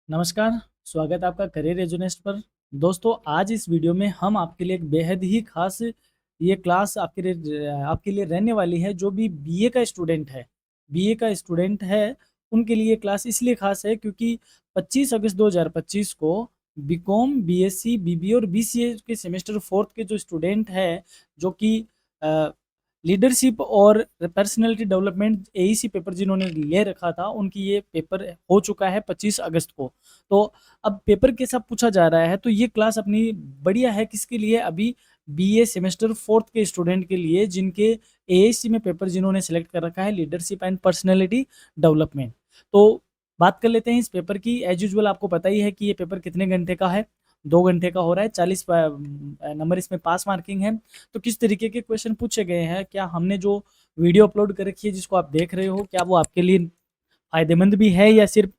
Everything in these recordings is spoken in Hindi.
नमस्कार, स्वागत है आपका करियर एजुनेस्ट पर। दोस्तों, आज इस वीडियो में हम आपके लिए एक बेहद ही ख़ास ये क्लास आपके लिए रहने वाली है। जो भी बीए का स्टूडेंट है, उनके लिए क्लास इसलिए ख़ास है क्योंकि 25 अगस्त 2025 को बीकॉम, बीएससी, बीबीए और बीसीए के सेमेस्टर 4th के जो स्टूडेंट हैं, जो कि अ, लीडरशिप और पर्सनैलिटी डेवलपमेंट एईसी पेपर जिन्होंने ले रखा था, उनकी ये पेपर हो चुका है 25 अगस्त को। तो अब पेपर कैसा पूछा जा रहा है, तो ये क्लास अपनी बढ़िया है किसके लिए? अभी बीए सेमेस्टर 4th के स्टूडेंट के लिए, जिनके एएससी में पेपर जिन्होंने सेलेक्ट कर रखा है लीडरशिप एंड पर्सनैलिटी डेवलपमेंट। तो बात कर लेते हैं इस पेपर की। एज यूजुअल आपको पता ही है कि ये पेपर कितने घंटे का है। 2 घंटे का हो रहा है। 40 नंबर इसमें पास मार्किंग है। तो किस तरीके के क्वेश्चन पूछे गए हैं, क्या हमने जो वीडियो अपलोड कर रखी है जिसको आप देख रहे हो, क्या वो आपके लिए फायदेमंद भी है या सिर्फ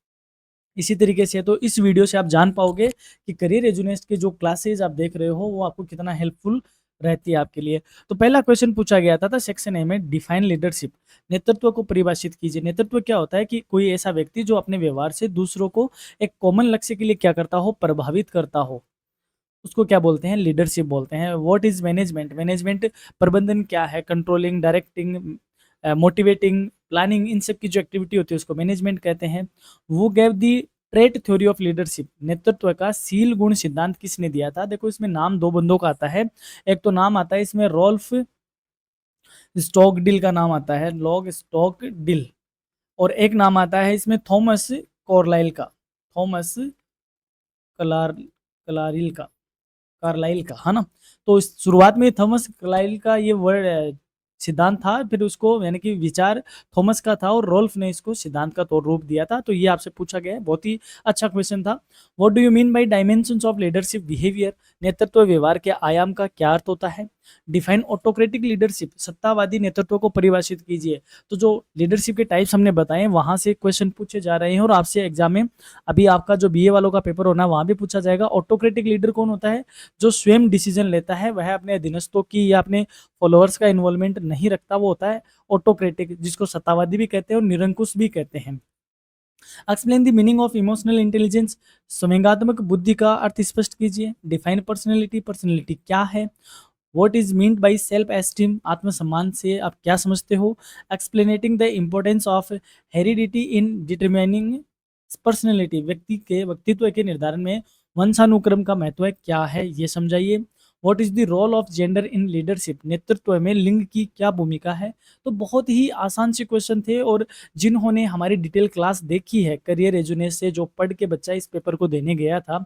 इसी तरीके से? तो इस वीडियो से आप जान पाओगे कि करियर एजुनेस्ट के जो क्लासेज आप देख रहे हो वो आपको कितना हेल्पफुल रहती है आपके लिए। तो पहला क्वेश्चन पूछा गया था सेक्शन ए में, डिफाइन लीडरशिप। नेतृत्व को परिभाषित कीजिए। नेतृत्व क्या होता है? कि कोई ऐसा व्यक्ति जो अपने व्यवहार से दूसरों को एक कॉमन लक्ष्य के लिए क्या करता हो, प्रभावित करता हो, उसको क्या बोलते हैं? लीडरशिप बोलते हैं। What is management? मैनेजमेंट प्रबंधन क्या है? कंट्रोलिंग, डायरेक्टिंग, मोटिवेटिंग, प्लानिंग, इन सब की जो एक्टिविटी होती है उसको मैनेजमेंट कहते हैं। वो gave the trait theory of leadership. नेतृत्व का सील गुण सिद्धांत किसने दिया था? देखो, इसमें नाम दो बंदों का आता है। एक तो नाम आता है इसमें रॉल्फ स्टॉकडिल का नाम आता है, लॉग स्टॉकडिल। और एक नाम आता है इसमें थॉमस कॉर्लाइल का, थॉमस कलार कलारिल का कार्लाइल का, है ना? तो शुरुआत में थॉमस कार्लाइल का ये वर्ड सिद्धांत था, फिर उसको यानी कि विचार थॉमस का था और रोल्फ ने इसको सिद्धांत का तौर रूप दिया था। तो ये आपसे पूछा गया है, बहुत ही अच्छा क्वेश्चन था। What do you mean by dimensions of leadership behaviour? नेतृत्व व्यवहार के आयाम का क्या अर्थ होता है? Define autocratic leadership. सत्तावादी नेतृत्व को परिभाषित कीजिए। तो जो लीडरशिप के टाइप्स हमने बताए, वहां से क्वेश्चन पूछे जा रहे हैं और आपसे एग्जाम में अभी आपका जो बीए वालों का पेपर होना है वहां भी पूछा जाएगा। ऑटोक्रेटिक लीडर कौन होता है? जो स्वयं डिसीजन लेता है, वह अपने अधीनस्थों की या अपने फॉलोअर्स का इन्वॉल्वमेंट नहीं रखता, वो होता है ऑटोक्रेटिक, जिसको सत्तावादी भी कहते हैं और निरंकुश भी कहते हैं। Explain the meaning of emotional intelligence. संवेगात्मक बुद्धि का अर्थ स्पष्ट कीजिए। Define personality. पर्सनैलिटी क्या है? What is meant by self esteem. आत्मसम्मान से आप क्या समझते हो? Explaining the importance of heredity in determining personality. व्यक्ति के व्यक्तित्व के निर्धारण में वंशानुक्रम का महत्व क्या है, ये समझाइए। What is the role of gender in leadership. नेतृत्व में लिंग की क्या भूमिका है? तो बहुत ही आसान से क्वेश्चन थे, और जिन्होंने हमारी डिटेल क्लास देखी है करियर एजुनेस से, जो पढ़ के बच्चा इस पेपर को देने गया था,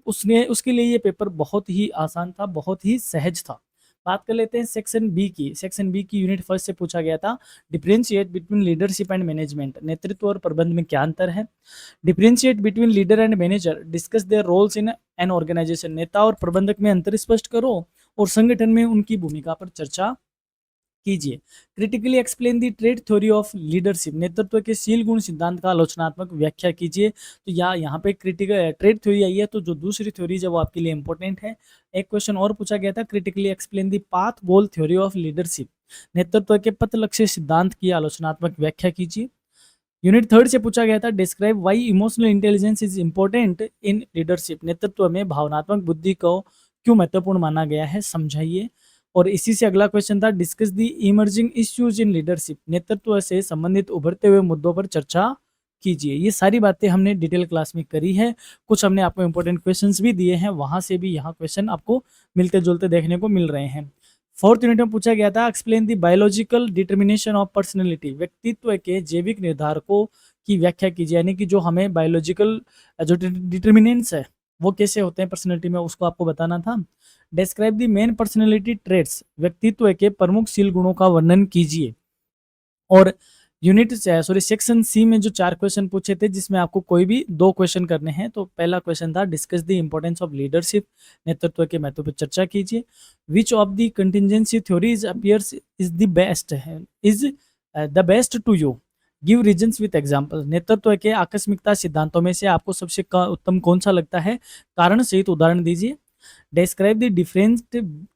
उसने उसके लिए ये पेपर बहुत ही आसान था, बहुत ही सहज था। बात कर लेते हैं सेक्शन बी की। सेक्शन बी की यूनिट फर्स्ट से पूछा गया था, differentiate between leadership and management. नेतृत्व और प्रबंध में क्या अंतर है? Differentiate between leader and manager. Discuss their roles in an organisation. नेता और प्रबंधक में अंतर स्पष्ट करो और संगठन में उनकी भूमिका पर चर्चा कीजिए। Critically explain the trade theory of leadership. नेतृत्व के शील गुण सिद्धांत का आलोचनात्मक व्याख्या कीजिए। तो यहाँ पे क्रिटिकल ट्रेड थ्योरी आई है, तो जो दूसरी थ्योरी है वो आपके लिए इंपॉर्टेंट है। एक क्वेश्चन और पूछा गया था, critically explain the path goal theory of leadership. नेतृत्व के पथ लक्ष्य सिद्धांत की आलोचनात्मक व्याख्या कीजिए। यूनिट थर्ड से पूछा गया था, describe why emotional intelligence is important in leadership. नेतृत्व में भावनात्मक बुद्धि को क्यों महत्वपूर्ण माना गया है, समझाइए। और इसी से अगला क्वेश्चन था, discuss the emerging issues in leadership. नेतृत्व से संबंधित उभरते हुए मुद्दों पर चर्चा कीजिए। ये सारी बातें हमने डिटेल क्लास में करी है। कुछ हमने आपको इंपॉर्टेंट क्वेश्चंस भी दिए हैं, वहां से भी यहाँ क्वेश्चन आपको मिलते जुलते देखने को मिल रहे हैं। फोर्थ यूनिट में पूछा गया था, explain the biological determination of personality. व्यक्तित्व के जैविक निर्धारकों की व्याख्या कीजिए। यानी कि जो हमें बायोलॉजिकल जो डिटर्मिनेंट्स है वो कैसे होते हैं पर्सनैलिटी में, उसको आपको बताना था। Describe the main personality traits. व्यक्तित्व के प्रमुख शील गुणों का वर्णन कीजिए। और सेक्शन सी में जो 4 क्वेश्चन पूछे थे, जिसमें आपको कोई भी 2 क्वेश्चन करने हैं। तो पहला क्वेश्चन था, discuss the importance of leadership. नेतृत्व के महत्व पर चर्चा कीजिए। Which of the contingency theories appears is the best to you. Give reasons with example. नेतृत्व के आकस्मिकता सिद्धांतों में से आपको सबसे उत्तम कौन सा लगता है, कारण सहित उदाहरण दीजिए। Describe the different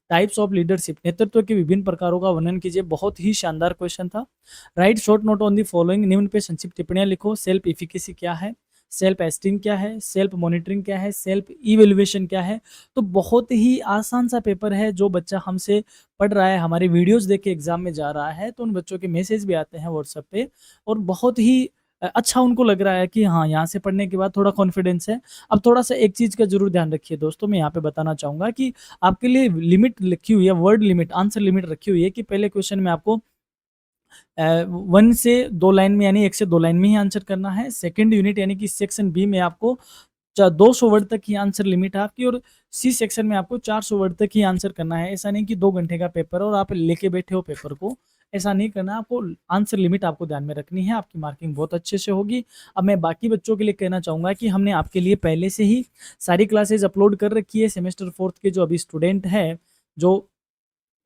types of leadership. नेतृत्व के विभिन्न प्रकारों का वर्णन कीजिए। बहुत ही शानदार क्वेश्चन था। Right short note on the following. निम्न पे संक्षिप्त टिप्पणियां लिखो। सेल्फ इफिकेसी क्या है? सेल्फ एस्टीम क्या है, सेल्फ मॉनिटरिंग क्या है, सेल्फ इवैल्यूएशन क्या है। तो बहुत ही आसान सा पेपर है, जो बच्चा हमसे पढ़ रहा है, हमारे वीडियोज़ देख के एग्ज़ाम में जा रहा है, तो उन बच्चों के मैसेज भी आते हैं व्हाट्सएप पे और बहुत ही अच्छा उनको लग रहा है कि हाँ, यहाँ से पढ़ने के बाद थोड़ा कॉन्फिडेंस है। अब थोड़ा-सा एक चीज़ का ज़रूर ध्यान रखिए दोस्तों, मैं यहाँ पे बताना चाहूँगा कि आपके लिए लिमिट लिखी हुई है, वर्ड लिमिट, आंसर लिमिट रखी हुई है कि पहले क्वेश्चन में आपको 1 से 2 लाइन में यानी 1 से 2 लाइन में ही आंसर करना है। सेकंड यूनिट यानी कि सेक्शन बी में आपको 200 वर्ड तक ही आंसर लिमिट है आपकी और सी सेक्शन में आपको 400 वर्ड तक ही आंसर करना है। ऐसा नहीं कि 2 घंटे का पेपर है और आप लेके बैठे हो पेपर को, ऐसा नहीं करना है। आपको आंसर लिमिट आपको ध्यान में रखनी है, आपकी मार्किंग बहुत अच्छे से होगी। अब मैं बाकी बच्चों के लिए कहना चाहूँगा कि हमने आपके लिए पहले से ही सारी क्लासेज़ अपलोड कर रखी है। सेमेस्टर 4th के जो अभी स्टूडेंट हैं, जो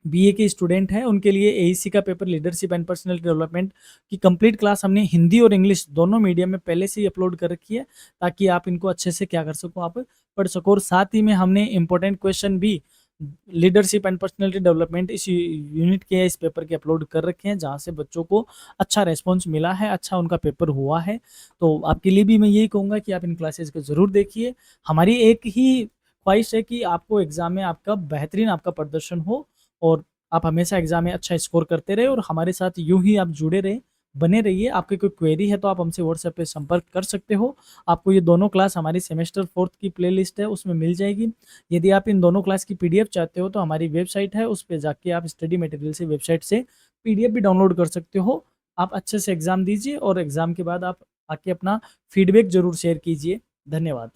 बीए के स्टूडेंट हैं, उनके लिए एईसी का paper leadership and personality development की कंप्लीट क्लास हमने हिंदी और इंग्लिश दोनों मीडियम में पहले से ही अपलोड कर रखी है, ताकि आप इनको अच्छे से क्या कर सको, आप पढ़ सको। और साथ ही में हमने इंपॉर्टेंट क्वेश्चन भी लीडरशिप एंड पर्सनैलिटी डेवलपमेंट इस यूनिट के इस पेपर के अपलोड कर रखे हैं, जहाँ से बच्चों को अच्छा रिस्पॉन्स मिला है, अच्छा उनका पेपर हुआ है। तो आपके लिए भी मैं यही कहूँगा कि आप इन क्लासेस को ज़रूर देखिए। हमारी एक ही ख्वाहिश है कि आपको एग्ज़ाम में आपका बेहतरीन आपका प्रदर्शन हो और आप हमेशा एग्ज़ाम में अच्छा स्कोर करते रहें और हमारे साथ यूँ ही आप जुड़े रहें, बने रहिए। आपकी कोई क्वेरी है तो आप हमसे व्हाट्सएप पे संपर्क कर सकते हो। आपको ये दोनों क्लास हमारी सेमेस्टर 4th की प्लेलिस्ट है, उसमें मिल जाएगी। यदि आप इन दोनों क्लास की पीडीएफ चाहते हो तो हमारी वेबसाइट है, उस पे जाके आप स्टडी मटेरियल से वेबसाइट से पीडीएफ भी डाउनलोड कर सकते हो। आप अच्छे से एग्ज़ाम दीजिए और एग्ज़ाम के बाद आप आके अपना फीडबैक ज़रूर शेयर कीजिए। धन्यवाद।